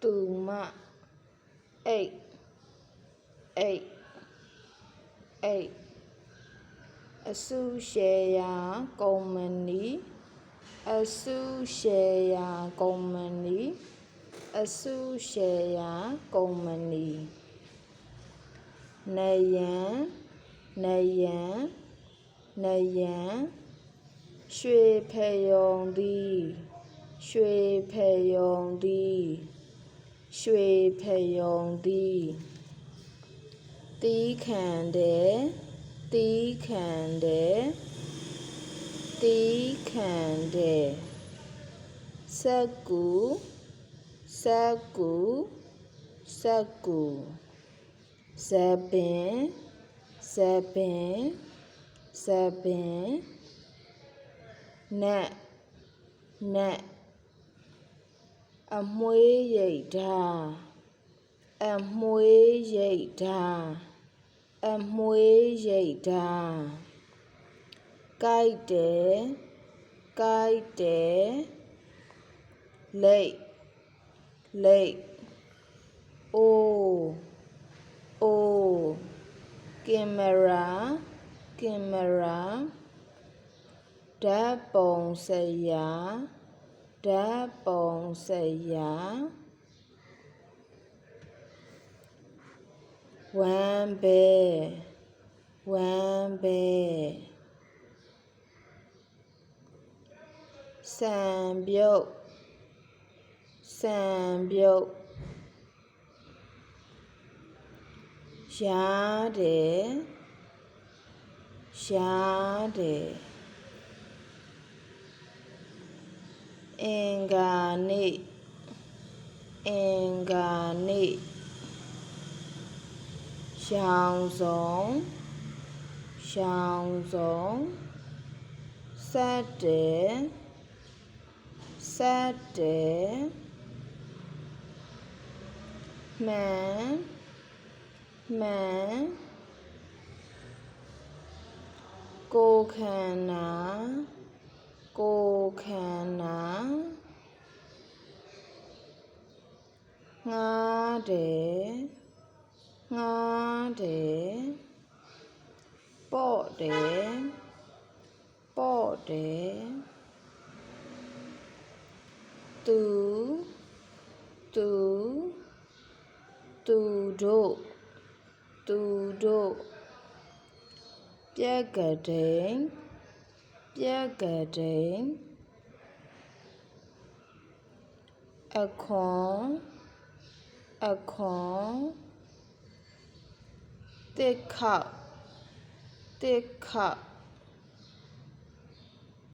tu ma eight Associate Company Nayan ရွှေဖယုံသည်သီးခံတယ်စက္ကူဇပင်နတ်အမွှေးရိပ်ဓာကိုက်တယ်လိပ်အိုကင်မရာဓာတ်ပုံဆရာဝမ်းဗဲဆန်ပြုတ်ယားတယ်အင်္ဂါနေ့ရောင်စုံဆတ်တယ်မှန်ကိုယ်ခန္ဓာငှားတယ်ပေါ့တယ်သူတို့ပြက္ခဒိန်အခွန်သစ်ခောက်